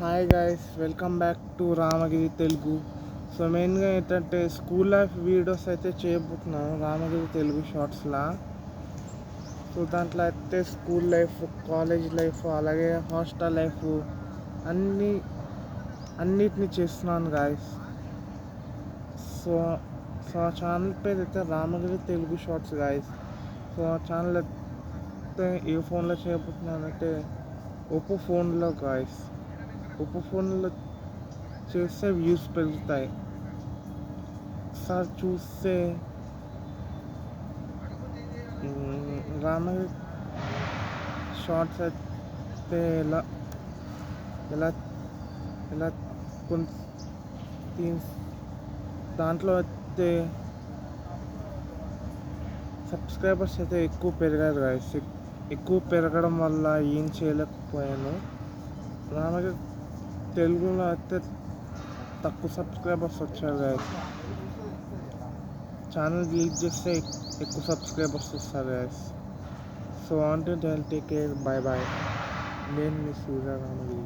Hi guys, welcome back to Ramagiri Telugu. So మెయిన్గా ఏంటంటే school life videos అయితే చేయబోతున్నాను రామగిరి తెలుగు షార్ట్స్లా. సో దాంట్లో అయితే స్కూల్ లైఫ్, కాలేజ్ లైఫ్, అలాగే హాస్టల్ లైఫ్ అన్నీ అన్నిటిని చేస్తున్నాను గాయస్. సో సో ఆ ఛానల్ పేరు అయితే Ramagiri Telugu shorts guys. So ఆ ఛానల్ అయితే ఏ ఫోన్లో చేయబోతున్నానంటే ఒప్పో ఫోన్లో గాయస్. ఒప్పో ఫోన్లో చేస్తే వ్యూస్ పెరుగుతాయి. ఒకసారి చూస్తే రామగిరి షార్ట్స్ అయితే ఎలా ఎలా ఎలా కొంత దాంట్లో అయితే సబ్స్క్రైబర్స్ అయితే ఎక్కువ పెరిగారు గాయస్. ఎక్కువ పెరగడం వల్ల ఏం చేయలేకపోయాను. రామగిరి తెలుగులో అయితే తక్కువ సబ్స్క్రైబర్స్ వచ్చారు గాయస్. ఛానల్ డిలీట్ చేస్తే ఎక్కువ సబ్స్క్రైబర్స్ వస్తారు guys. So on to take care, bye bye. నేను మీ సూర్య రామగిరి.